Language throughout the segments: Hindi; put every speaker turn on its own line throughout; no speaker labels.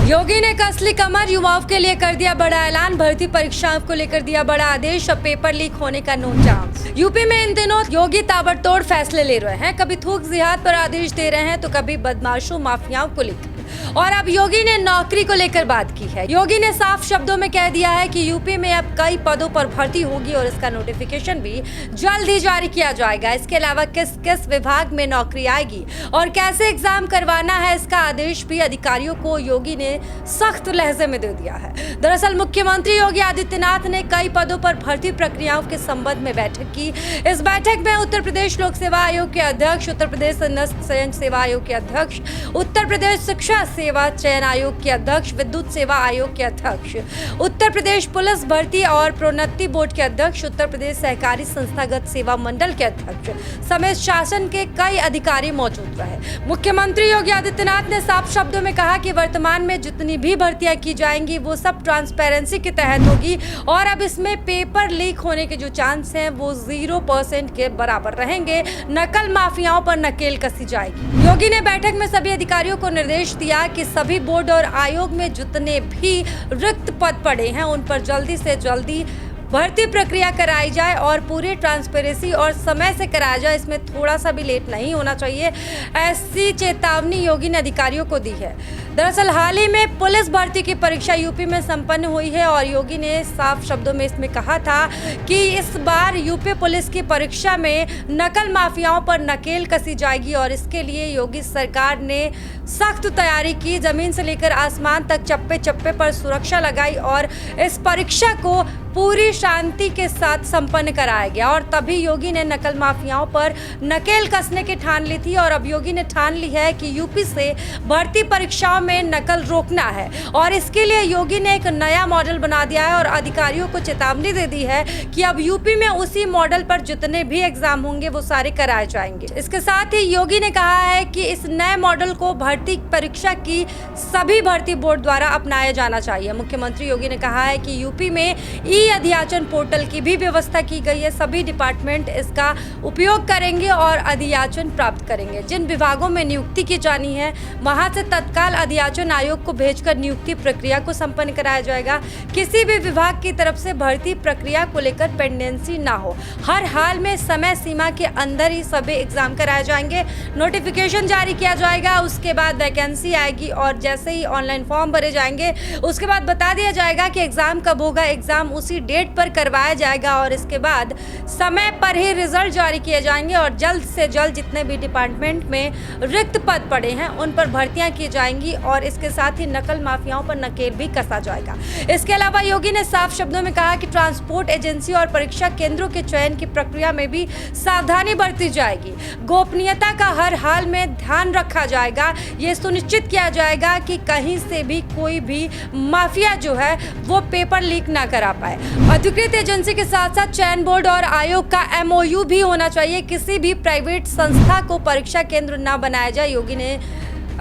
योगी ने कस ली कमर, युवाओं के लिए कर दिया बड़ा ऐलान। भर्ती परीक्षाओं को लेकर दिया बड़ा आदेश। अब पेपर लीक होने का नो चांस। यूपी में इन दिनों योगी ताबड़तोड़ फैसले ले रहे हैं। कभी थूक जिहाद पर आदेश दे रहे हैं तो कभी बदमाशों माफियाओं को लेकर। और अब योगी ने नौकरी को लेकर बात की है। योगी ने साफ शब्दों में कह दिया है कि यूपी में अब कई पदों पर भर्ती होगी और इसका नोटिफिकेशन भी जल्द ही जारी किया जाएगा। इसके अलावा किस किस विभाग में नौकरी आएगी और कैसे एग्जाम करवाना है, इसका आदेश भी अधिकारियों को योगी ने सख्त लहजे में दे दिया है। दरअसल मुख्यमंत्री योगी आदित्यनाथ ने कई पदों पर भर्ती प्रक्रियाओं के संबंध में बैठक की। इस बैठक में उत्तर प्रदेश लोक सेवा आयोग के अध्यक्ष, उत्तर प्रदेश संयुक्त सेवा आयोग के अध्यक्ष, उत्तर प्रदेश शिक्षा सेवा चयन आयोग के अध्यक्ष, विद्युत सेवा आयोग के अध्यक्ष, उत्तर प्रदेश पुलिस भर्ती और प्रोन्नति बोर्ड के अध्यक्ष, उत्तर प्रदेश सहकारी संस्थागत सेवा मंडल के अध्यक्ष समेत शासन के कई अधिकारी मौजूद रहे। मुख्यमंत्री योगी आदित्यनाथ ने साफ शब्दों में कहा कि वर्तमान में जितनी भी भर्तियां की जाएंगी वो सब ट्रांसपेरेंसी के तहत होगी और अब इसमें पेपर लीक होने के जो चांस हैं वो 0% के बराबर रहेंगे। नकल माफियाओं पर नकेल कसी जाएगी। योगी ने बैठक में सभी अधिकारियों को निर्देश दिया कि सभी बोर्ड और आयोग में जितने भी रिक्त पद पड़े हैं उन पर जल्दी से जल्दी भर्ती प्रक्रिया कराई जाए और पूरी ट्रांसपेरेंसी और समय से कराया जाए। इसमें थोड़ा सा भी लेट नहीं होना चाहिए, ऐसी चेतावनी योगी ने अधिकारियों को दी है। दरअसल हाल ही में पुलिस भर्ती की परीक्षा यूपी में संपन्न हुई है और योगी ने साफ शब्दों में इसमें कहा था कि इस बार यूपी पुलिस की परीक्षा में नकल माफियाओं पर नकेल कसी जाएगी और इसके लिए योगी सरकार ने सख्त तैयारी की। जमीन से लेकर आसमान तक चप्पे चप्पे पर सुरक्षा लगाई और इस परीक्षा को पूरी शांति के साथ संपन्न कराया गया और तभी योगी ने नकल माफियाओं पर नकेल कसने की ठान ली थी। और अब योगी ने ठान ली है कि यूपी से भर्ती परीक्षाओं में नकल रोकना है और इसके लिए योगी ने एक नया मॉडल बना दिया है और अधिकारियों को चेतावनी दे दी है कि अब यूपी में उसी मॉडल पर जितने भी एग्जाम होंगे वो सारे कराए जाएंगे। इसके साथ ही योगी ने कहा है कि इस नए मॉडल को भर्ती परीक्षा की सभी भर्ती बोर्ड द्वारा अपनाया जाना चाहिए। मुख्यमंत्री योगी ने कहा है कि यूपी में अध्याचन पोर्टल की भी व्यवस्था की गई है। सभी डिपार्टमेंट इसका उपयोग करेंगे और अध्याचन प्राप्त करेंगे। जिन विभागों में नियुक्ति की जानी है वहां से तत्काल अध्याचन आयोग को भेजकर नियुक्ति प्रक्रिया को संपन्न कराया जाएगा। किसी भी विभाग की तरफ से भर्ती प्रक्रिया को लेकर पेंडेंसी ना हो। हर हाल में समय सीमा के अंदर ही सभी एग्जाम कराए जाएंगे। नोटिफिकेशन जारी किया जाएगा, उसके बाद वैकेंसी आएगी और जैसे ही ऑनलाइन फॉर्म भरे जाएंगे उसके बाद बता दिया जाएगा कि एग्जाम कब होगा। एग्जाम उसी डेट पर करवाया जाएगा और इसके बाद समय पर ही रिजल्ट जारी किए जाएंगे और जल्द से जल्द जितने भी डिपार्टमेंट में रिक्त पद पड़े हैं उन पर भर्तियां की जाएंगी और इसके साथ ही नकल माफियाओं पर नकेल भी कसा जाएगा। इसके अलावा योगी ने साफ शब्दों में कहा कि ट्रांसपोर्ट एजेंसी और परीक्षा केंद्रों के चयन की प्रक्रिया में भी सावधानी बरती जाएगी। गोपनीयता का हर हाल में ध्यान रखा जाएगा। ये सुनिश्चित किया जाएगा कि कहीं से भी कोई भी माफिया जो है वो पेपर लीक ना करा पाए। अधिकृत एजेंसी के साथ साथ चयन बोर्ड और आयोग का MOU भी होना चाहिए। किसी भी प्राइवेट संस्था को परीक्षा केंद्र ना बनाया जाए। योगी ने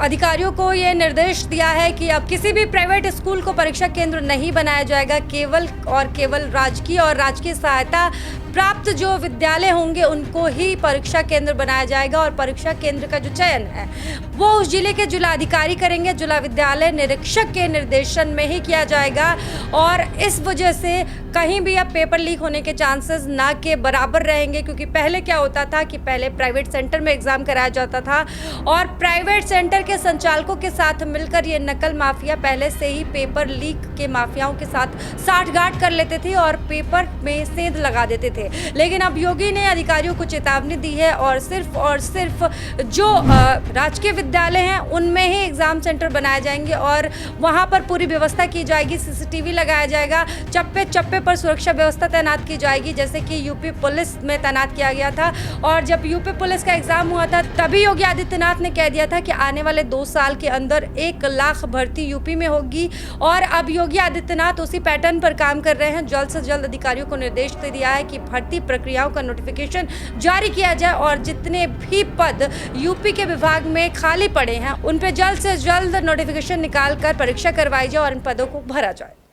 अधिकारियों को यह निर्देश दिया है कि अब किसी भी प्राइवेट स्कूल को परीक्षा केंद्र नहीं बनाया जाएगा। केवल और केवल राजकीय और राजकीय सहायता प्राप्त जो विद्यालय होंगे उनको ही परीक्षा केंद्र बनाया जाएगा और परीक्षा केंद्र का जो चयन है वो उस जिले के जिलाधिकारी करेंगे। जिला विद्यालय निरीक्षक के निर्देशन में ही किया जाएगा और इस वजह से कहीं भी अब पेपर लीक होने के चांसेस ना के बराबर रहेंगे, क्योंकि पहले क्या होता था कि पहले प्राइवेट सेंटर में एग्जाम कराया जाता था और प्राइवेट सेंटर के संचालकों के साथ मिलकर ये नकल माफिया पहले से ही पेपर लीक के माफियाओं के साथ साठगांठ कर लेते थे और पेपर में सेंध लगा देते थे। लेकिन अब योगी ने अधिकारियों को चेतावनी दी है और सिर्फ जो राजकीय विद्यालय हैं उनमें ही एग्जाम सेंटर बनाए जाएंगे और वहां पर पूरी व्यवस्था की जाएगी। CCTV लगाया जाएगा, चप्पे चप्पे पर सुरक्षा व्यवस्था तैनात की जाएगी, जैसे कि यूपी पुलिस में तैनात किया गया था। और जब यूपी पुलिस का एग्जाम हुआ था तभी योगी आदित्यनाथ ने कह दिया था कि आने वाले 2 साल के अंदर 1 लाख भर्ती यूपी में होगी और अब योगी आदित्यनाथ उसी पैटर्न पर काम कर रहे हैं। जल्द से जल्द अधिकारियों को निर्देश दे दिया है कि भर्ती प्रक्रियाओं का नोटिफिकेशन जारी किया जाए और जितने भी पद यूपी के विभाग में खाली पड़े हैं उन पे जल्द से जल्द नोटिफिकेशन निकालकर परीक्षा करवाई जाए और इन पदों को भरा जाए।